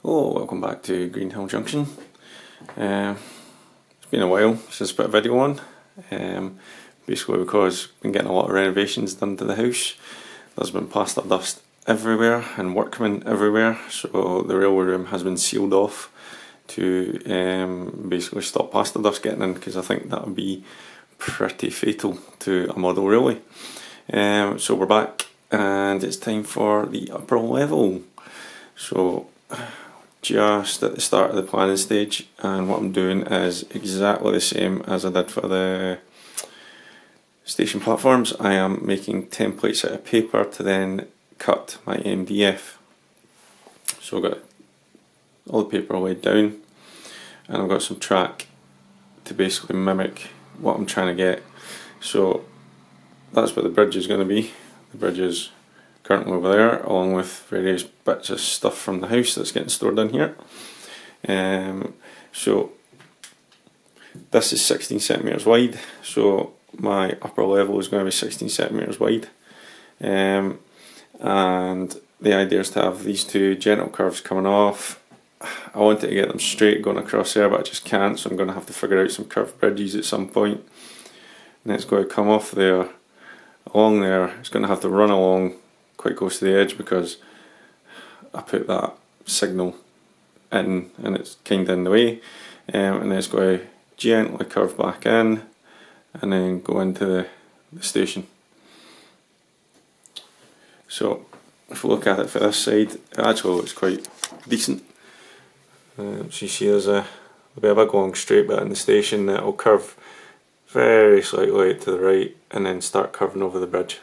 Hello, welcome back to Greenhill Junction. It's been a while since I put a video on, basically because I've been getting a lot of renovations done to the house. There's been plaster dust everywhere and workmen everywhere, so the railway room has been sealed off to basically stop plaster dust getting in, because I think that would be pretty fatal to a model railway. So we're back and it's time for the upper level. So just at the start of the planning stage, and what I'm doing is exactly the same as I did for the station platforms. I am making templates out of paper to then cut my MDF. So I've got all the paper laid down and I've got some track to basically mimic what I'm trying to get. So that's what the bridge is going to be. The bridge is currently over there, along with various bits of stuff from the house that's getting stored in here. So this is 16 centimeters wide, so my upper level is going to be 16 centimeters wide, and the idea is to have these two gentle curves coming off. I wanted to get them straight going across there, but I just can't, so I'm going to have to figure out some curved bridges at some point. And it's going to come off there, along there. It's going to have to run along quite close to the edge because I put that signal in and it's kind of in the way, and then it's going to gently curve back in and then go into the station. So if we look at it for this side, it actually looks quite decent. So you see there's a bit of a big long straight bit in the station that will curve very slightly to the right and then start curving over the bridge.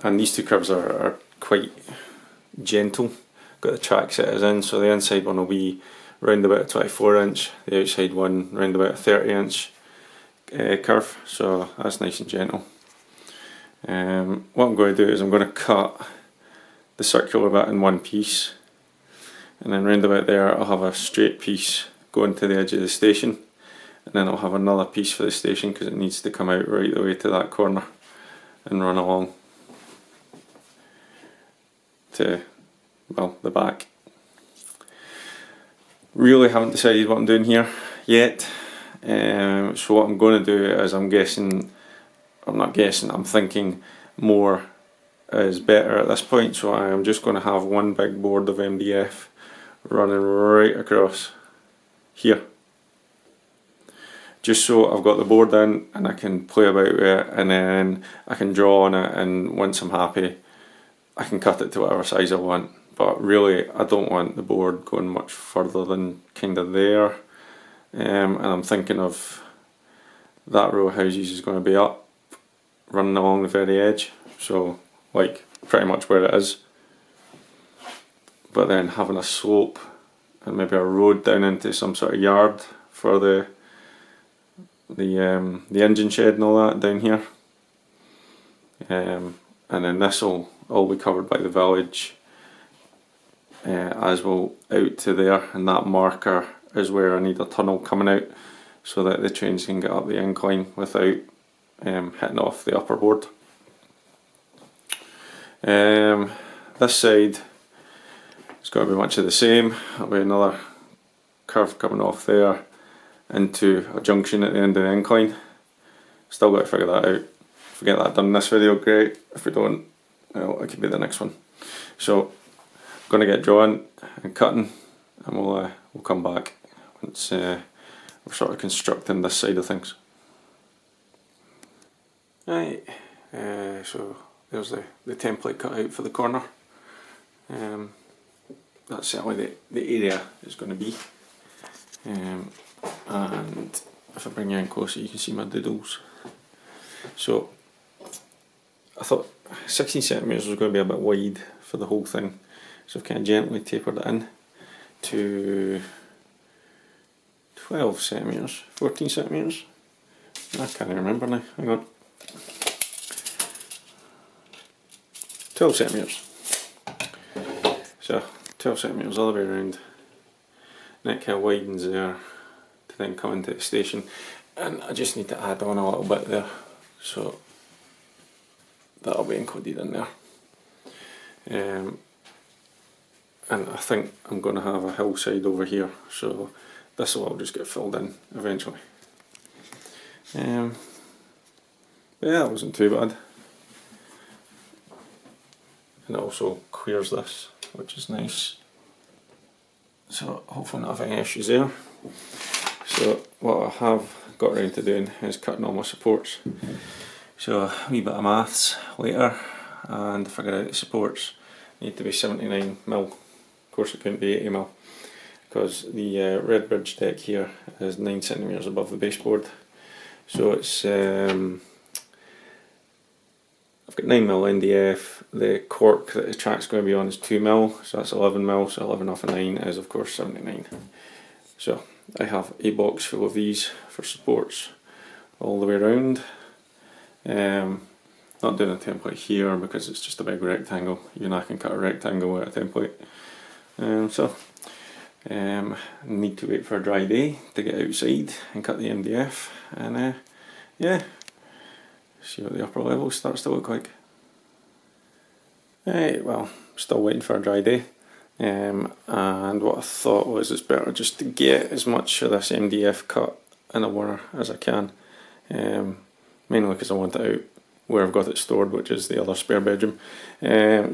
And these two curves are quite gentle. Got the track setters in, so the inside one will be round about a 24 inch, the outside one round about a 30 inch curve, so that's nice and gentle. What I'm going to do is I'm going to cut the circular bit in one piece, and then round about there I'll have a straight piece going to the edge of the station, and then I'll have another piece for the station because it needs to come out right the way to that corner and run along to, well, the back. Really haven't decided what I'm doing here yet, so what I'm going to do is I'm thinking more is better at this point, so I am just going to have one big board of MDF running right across here, just so I've got the board in and I can play about with it, and then I can draw on it, and once I'm happy I can cut it to whatever size I want. But really I don't want the board going much further than kind of there, and I'm thinking of that row of houses is going to be up, running along the very edge, so like pretty much where it is, but then having a slope and maybe a road down into some sort of yard for the engine shed and all that down here, and then this will all be covered by the village, as well out to there, and that marker is where I need a tunnel coming out so that the trains can get up the incline without hitting off the upper board. This side is going to be much of the same. There'll be another curve coming off there into a junction at the end of the incline. Still got to figure that out. If we get that done in this video, great. If we don't, well, it could be the next one. So I'm going to get drawing and cutting, and we'll come back once we're sort of constructing this side of things. Right, so there's the template cut out for the corner. That's certainly the area it's going to be. And if I bring you in closer, you can see my doodles. So I thought 16 centimeters was going to be a bit wide for the whole thing, so I've kind of gently tapered it in to 12 centimeters, 14 centimeters. I can't remember now, hang on. 12 centimeters. So 12 centimeters all the way around, and it kind of widens there to then come into the station, and I just need to add on a little bit there, so that'll be included in there. and I think I'm going to have a hillside over here, so this will all just get filled in eventually. But yeah, that wasn't too bad. And it also clears this, which is nice. So hopefully not have any issues there. So what I have got around to doing is cutting all my supports. So a wee bit of maths later, and I figured out the supports need to be 79mm. Of course it couldn't be 80mm, because the red bridge deck here is 9cm above the baseboard. So it's I've got 9mm NDF. The cork that the track's going to be on is 2mm, so that's 11mm. So 11 off of 9 is of course 79. So I have a box full of these for supports all the way around. Not doing a template here because it's just a big rectangle. You know, I can cut a rectangle with a template. Need to wait for a dry day to get outside and cut the MDF, and yeah, see what the upper level starts to look like. Well, still waiting for a dry day, and what I thought was it's better just to get as much of this MDF cut in a whirl as I can, mainly because I want it out where I've got it stored, which is the other spare bedroom.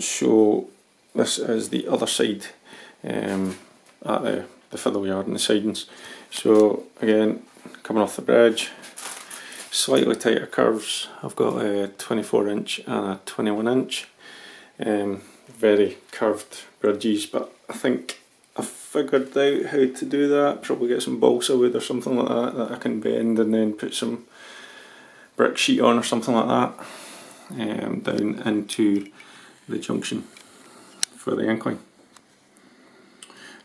So this is the other side, at the fiddle yard and the sidings. So again, coming off the bridge, slightly tighter curves. I've got a 24" and a 21". Very curved bridges, but I think I figured out how to do that. Probably get some balsa wood or something like that I can bend, and then put some brick sheet on or something like that, down into the junction for the incline.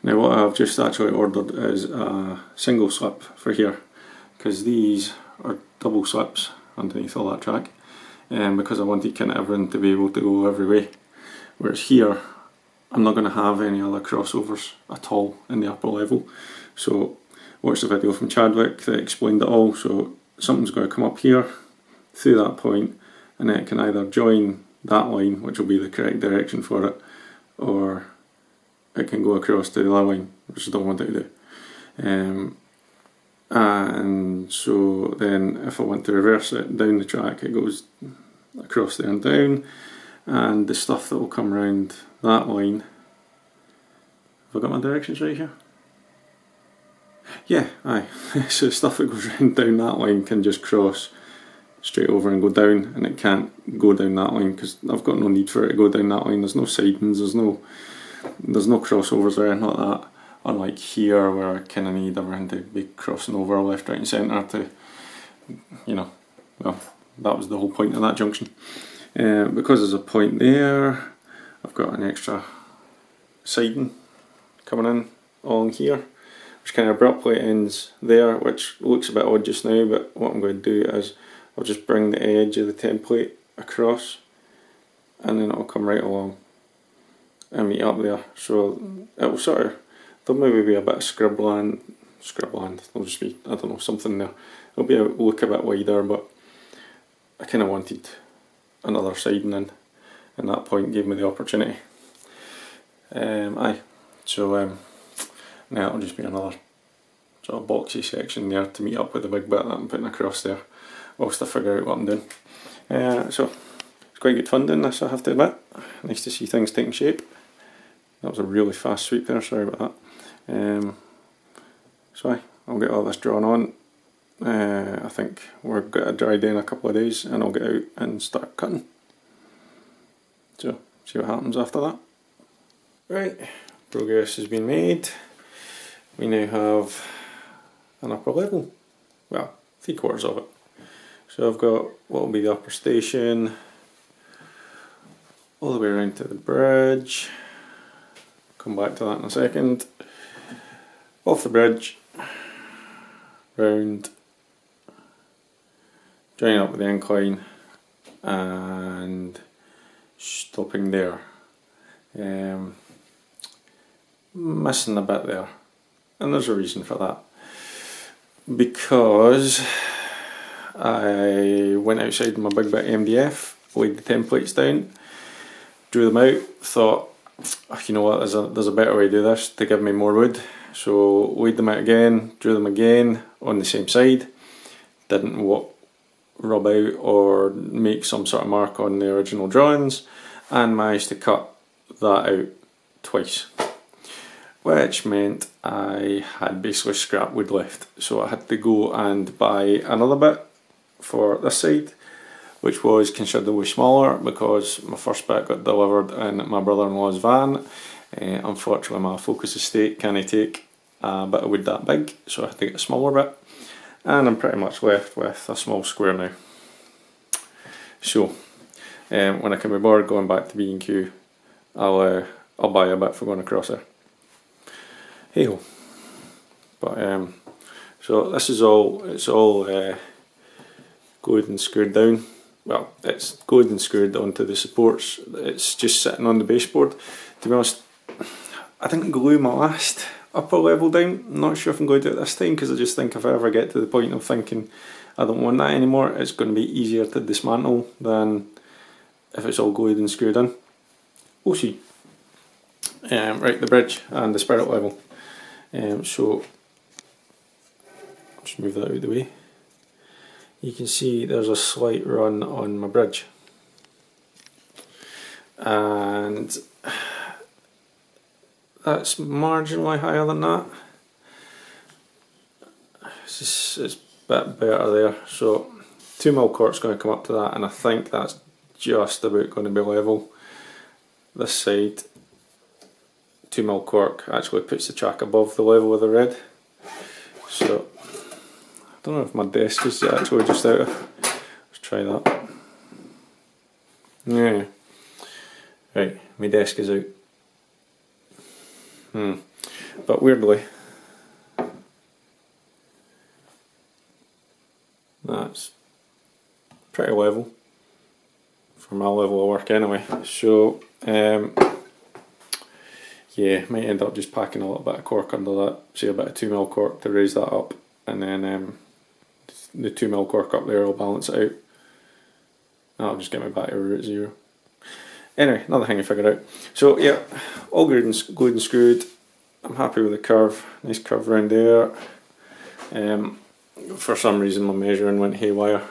Now what I've just actually ordered is a single slip for here, because these are double slips underneath all that track, because I wanted kind of everything to be able to go every way. Whereas here I'm not going to have any other crossovers at all in the upper level. So watch the video from Chadwick that explained it all. So something's going to come up here through that point, and then it can either join that line, which will be the correct direction for it, or it can go across to the other line, which I don't want it to do. And so then if I want to reverse it down the track, it goes across there and down, and the stuff that will come around that line, have I got my directions right here? Yeah, aye. So the stuff that goes around down that line can just cross straight over and go down, and it can't go down that line because I've got no need for it to go down that line. There's no sidings, there's no crossovers or anything like that. Unlike here where I kind of need everything to be crossing over left, right and centre to, you know, well, that was the whole point of that junction. Because there's a point there, I've got an extra siding coming in along here, which kind of abruptly ends there, which looks a bit odd just now, but what I'm going to do is I'll just bring the edge of the template across, and then it'll come right along and meet up there. So it'll sort of, there'll maybe be a bit of scribbland, there'll just be, I don't know, something there. It'll be look a bit wider, but I kind of wanted another siding in, and that point gave me the opportunity. So now it'll just be another sort of boxy section there to meet up with the big bit that I'm putting across there, whilst I figure out what I'm doing. So it's quite good fun doing this, I have to admit. Nice to see things taking shape. That was a really fast sweep there, sorry about that. So I'll get all this drawn on. I think we're going to dry day in a couple of days, and I'll get out and start cutting. So see what happens after that. Right, progress has been made. We now have an upper level, well, 3/4 of it. So I've got what will be the upper station, all the way around to the bridge. Come back to that in a second. Off the bridge, round, joining up with the incline, and stopping there. Missing a bit there, and there's a reason for that. Because I went outside with my big bit of MDF, laid the templates down, drew them out, thought you know what, there's a better way to do this to give me more wood. So weighed them out again, drew them again on the same side. Didn't rub out or make some sort of mark on the original drawings, and managed to cut that out twice, which meant I had basically scrap wood left. So I had to go and buy another bit for this side, which was considerably smaller because my first bit got delivered in my brother-in-law's van. Unfortunately my Focus estate can't take a bit of wood that big, so I had to get a smaller bit, and I'm pretty much left with a small square now. So when I can be bored going back to B&Q, I'll buy a bit for going across there. Hey ho. But so this is it's all glued and screwed down. Well, it's glued and screwed onto the supports. It's just sitting on the baseboard. To be honest, I didn't glue my last upper level down. I'm not sure if I'm going to do it this time, because I just think if I ever get to the point of thinking I don't want that anymore, it's going to be easier to dismantle than if it's all glued and screwed in. We'll see. Right, the bridge and the spirit level. So I'll just move that out of the way. You can see there's a slight run on my bridge, and that's marginally higher than that. It's a bit better there. So 2mm cork's going to come up to that, and I think that's just about going to be level. This side, 2mm cork actually puts the track above the level of the red. So I don't know if my desk is actually just out of. Let's try that. Yeah. Right, my desk is out. But weirdly, that's pretty level for my level of work anyway. So yeah, might end up just packing a little bit of cork under that, say a bit of 2mm cork to raise that up, and then the 2mm cork up there will balance it out. That'll just get me back to root zero. Anyway, another thing I figured out. So yeah, all glued and screwed. I'm happy with the curve, nice curve around there. For some reason my measuring went haywire,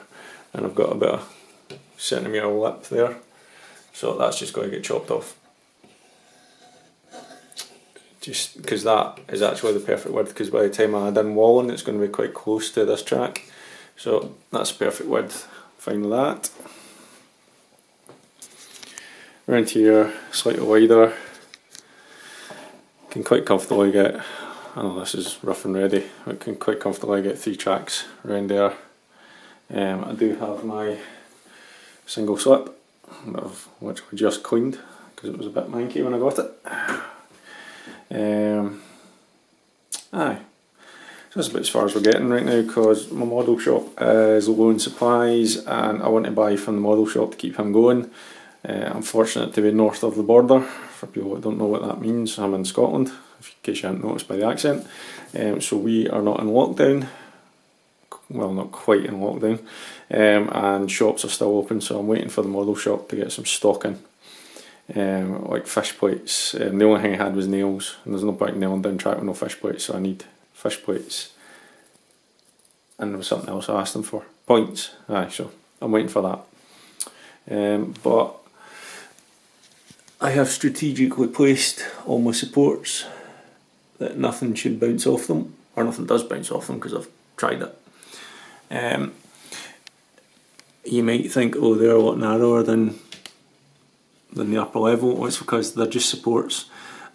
and I've got a bit of centimetre lip there, so that's just going to get chopped off. Just because that is actually the perfect width, because by the time I add in walling it's going to be quite close to this track, so that's perfect width. Fine with that. Around here, slightly wider. Can quite comfortably get, I know this is rough and ready, but can quite comfortably get 3 tracks around there. I do have my single slip, which we just cleaned because it was a bit manky when I got it. Aye, so that's about as far as we're getting right now, because my model shop is low on supplies and I want to buy from the model shop to keep him going. I'm fortunate to be north of the border. For people that don't know what that means, I'm in Scotland, in case you hadn't noticed by the accent. So we are not in lockdown, well, not quite in lockdown, and shops are still open, so I'm waiting for the model shop to get some stock in. Like fish plates. The only thing I had was nails, and there's no point in nailing down track with no fish plates, so I need fish plates. And there was something else I asked them for. Points. Aye, so I'm waiting for that. But I have strategically placed all my supports that nothing should bounce off them, or nothing does bounce off them because I've tried it. You might think, oh, they're a lot narrower than the upper level. Well, it's because they're just supports.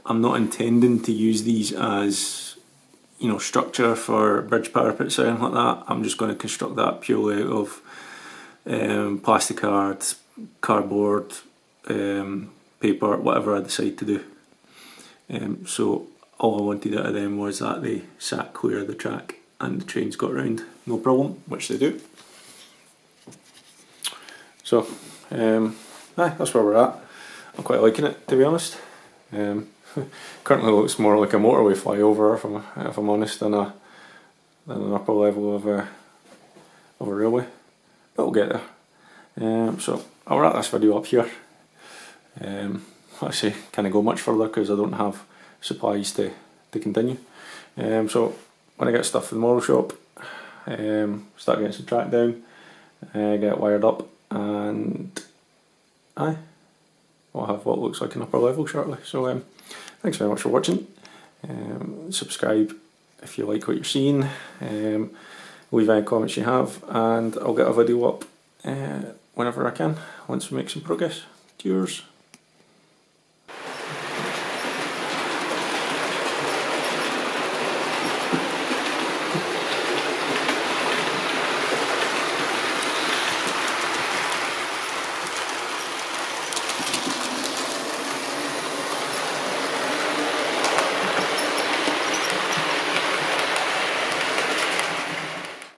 I'm not intending to use these as, you know, structure for bridge parapets or anything like that. I'm just going to construct that purely out of plastic cards, cardboard, paper, whatever I decide to do. So all I wanted out of them was that they sat clear of the track and the trains got round no problem, which they do. So aye, that's where we're at. I'm quite liking it, to be honest. Currently looks more like a motorway flyover, if I'm honest, than an upper level of a railway. But we'll get there. So I'll wrap this video up here. actually can't go much further because I don't have supplies to continue. So when I get stuff from the model shop, start getting some track down, get it wired up, and we'll have what looks like an upper level shortly. So thanks very much for watching. Subscribe if you like what you're seeing. Leave any comments you have, and I'll get a video up whenever I can once we make some progress. Cheers.